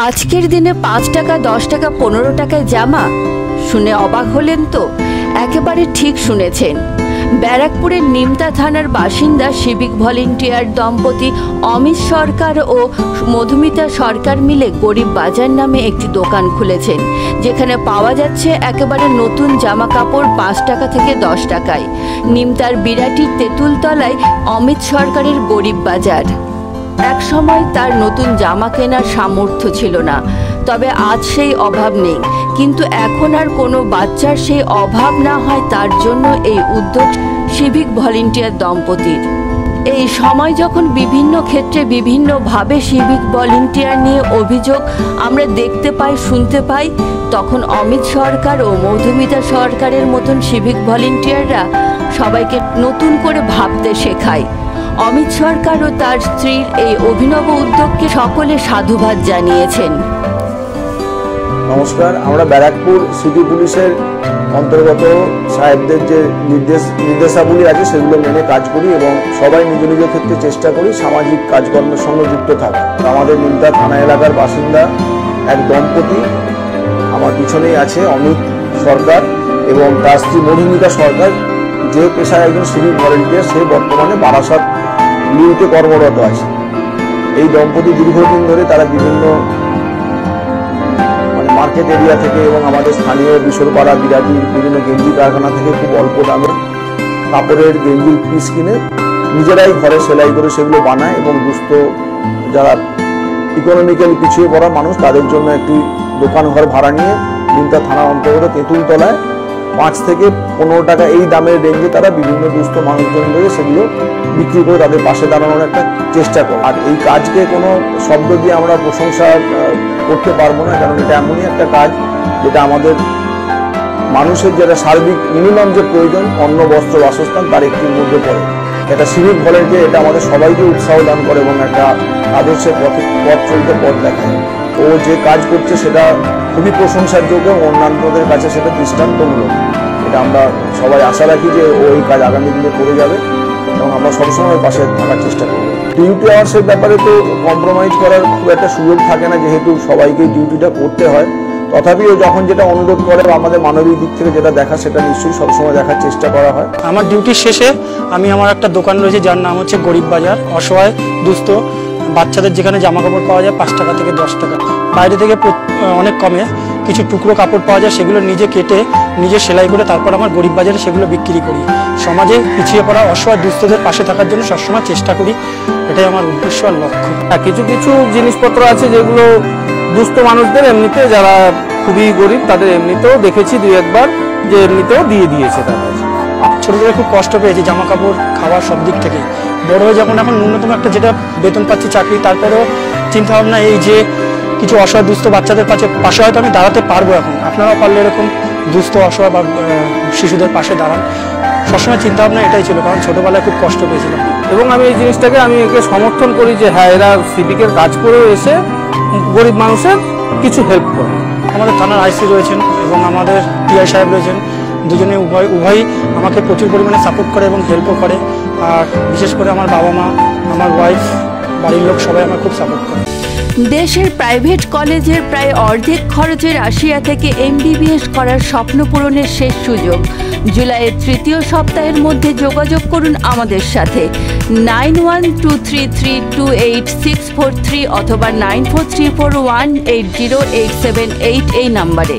আজকের দিনে 5 টাকা 10 টাকা 15 টাকায় জামা শুনে অবাক হলেন তো? একেবারে ঠিক শুনেছেন। ব্যারাকপুরের নিমতা থানার বাসিন্দা সিভিক ভলেন্টিয়ার দম্পতি অমিত সরকার ও মধুমিতা সরকার মিলে গরিব বাজার নামে একটি দোকান খুলেছেন, যেখানে পাওয়া যাচ্ছে একেবারে নতুন জামা কাপড় 5 টাকা থেকে 10 টাকায়। নিমতার বিরাটির তেঁতুলতলায় অমিত সরকারের গরিব বাজার। এক সময় তার নতুন জামা কেনার সামর্থ্য ছিল না, তবে আজ সেই অভাব নেই। কিন্তু এখন আর কোনো বাচ্চার সেই অভাব না হয়, তার জন্য এই উদ্যোগ সিভিক ভলেন্টিয়ার দম্পতির। এই সময় যখন বিভিন্ন ক্ষেত্রে বিভিন্নভাবে সিভিক ভলেন্টিয়ার নিয়ে অভিযোগ আমরা দেখতে পাই, শুনতে পাই, তখন অমিত সরকার ও মধুমিতা সরকারের মতন সিভিক ভলেন্টিয়াররা সবাইকে নতুন করে ভাবতে শেখায়। অমিত সরকার ও তার স্ত্রীর এই অভিনব উদ্যোগকে সকলে সাধুবাদ জানিয়েছেন। নমস্কার, আমরা ব্যারাকপুর সিটি পুলিশের অন্তর্গত সাহেবদের যে নির্দেশাবলী আছে সেগুলো মেনে কাজ করি এবং সবাই নিজ নিজ ক্ষেত্রে চেষ্টা করি সামাজিক কাজকর্মের সঙ্গে যুক্ত থাকা। আমাদের নিমতা থানা এলাকার বাসিন্দা এক দম্পতি আমার পিছনেই আছে, অমিত সরকার এবং তার স্ত্রী মধুমিতা সরকার, যে পেশায় একজন সিভিক ভলেন্টিয়ার, সে বর্তমানে বারাসাত লিউতে কর্মরত আছে। এই দম্পতি দীর্ঘদিন ধরে তারা বিভিন্ন মার্কেট এরিয়া থেকে এবং আমাদের স্থানীয় বিশরপাড়া বিরাটির বিভিন্ন গেঞ্জি কারখানা থেকে খুব অল্প দামে কাপড়ের গেঞ্জির পিস কিনে নিজেরাই ঘরে সেলাই করে সেগুলো বানায় এবং দুস্থ যারা ইকোনমিক্যালি পিছিয়ে পড়া মানুষ তাদের জন্য একটি দোকান ঘর ভাড়া নিয়ে নিমতা থানার অন্তর্গত তেঁতুলতলায় 5 থেকে 15 টাকা এই দামের রেঞ্জে তারা বিভিন্ন দুস্থ মানুষজনদের সেগুলো বিক্রি করে তাদের পাশে দাঁড়ানোর একটা চেষ্টা করে। আর এই কাজকে কোনো শব্দ দিয়ে আমরা প্রশংসা করতে পারবো না, কারণ এটা এমনই একটা কাজ যেটা আমাদের মানুষের যেটা সার্বিক মিনিমাম যে প্রয়োজন, অন্ন বস্ত্র বাসস্থান, তার একটির মধ্যে পড়ে। এটা সিভিক ভলেন্টিয়ার, এটা আমাদের সবাইকে উৎসাহ দান করে এবং একটা আদর্শের পথ চলতে পথ দেখায়। ও যে কাজ করছে সেটা খুবই প্রশংসার যোগ্য, অন্যান্যদের কাছে সেটা দৃষ্টান্তমূলক। এটা আমরা সবাই আশা রাখি যে ও এই কাজ আগামী দিনে করে যাবে এবং আমরা সবসময় পাশে থাকার চেষ্টা করবো। ডিউটি আওয়ার্সের ব্যাপারে তো কম্প্রোমাইজ করার খুব একটা সুযোগ থাকে না, যেহেতু সবাইকে ডিউটিটা করতে হয়। তথাপিও যখন যেটা অনুরোধ করে আমাদের মানবিক দিক থেকে যেটা দেখা, সেটা নিশ্চয়ই সবসময় দেখার চেষ্টা করা হয়। আমার ডিউটির শেষে আমি আমার একটা দোকান রয়েছে যার নাম হচ্ছে গরিব বাজার। অসহায় দুস্থ বাচ্চাদের যেখানে জামা কাপড় পাওয়া যায় 5 টাকা থেকে 10 টাকা, বাইরে থেকে অনেক কমে কিছু টুকরো কাপড় পাওয়া যায়, সেগুলো নিজে কেটে নিজে সেলাই করে তারপর আমার গরিব বাজারে সেগুলো বিক্রি করি। সমাজে পিছিয়ে পড়া অসহায় দুস্থদের পাশে থাকার জন্য সবসময় চেষ্টা করি, এটাই আমার উদ্দেশ্য আর লক্ষ্য। কিছু কিছু জিনিসপত্র আছে যেগুলো দুস্থ মানুষদের, এমনিতে যারা খুবই গরিব তাদের এমনিতেও দেখেছি 2-1 যে এমনিতেও দিয়ে দিয়েছে তাদের। ছোটো থেকে খুব কষ্ট পেয়েছি জামা কাপড় খাওয়ার সব দিক থেকে। বড় হয়ে যখন এখন ন্যূনতম একটা যেটা বেতন পাচ্ছি চাকরি, তারপরেও চিন্তাভাবনা এই যে কিছু অসহায় দুস্থ বাচ্চাদের পাশে হয়তো আমি দাঁড়াতে পারবো। এখন আপনারাও পারলে এরকম দুস্থ অসহায় বা শিশুদের পাশে দাঁড়ান, সবসময় চিন্তাভাবনা এটাই ছিল, কারণ ছোটোবেলায় খুব কষ্ট পেয়েছিলাম। এবং আমি এই জিনিসটাকে আমি একে সমর্থন করি যে হ্যাঁ, এরা সিভিকের কাজ করে এসে গরিব মানুষের কিছু হেল্প করে। আমাদের থানার আইসি রয়েছেন এবং আমাদের টিআই সাহেব রয়েছেন, দুজনে উভয়ই আমাকে প্রচুর পরিমাণে সাপোর্ট করে এবং হেল্পও করে। আর বিশেষ করে আমার বাবা মা, আমার ওয়াইফ, বাড়ির লোক সবাই আমার খুব সাপোর্ট করে। দেশের প্রাইভেট কলেজের প্রায় অর্ধেক খরচে রাশিয়া থেকে MBBS করার স্বপ্ন পূরণের শেষ সুযোগ। জুলাইয়ের 3য় সপ্তাহের মধ্যে যোগাযোগ করুন আমাদের সাথে 9123328643 অথবা 9434180878 এই নাম্বারে।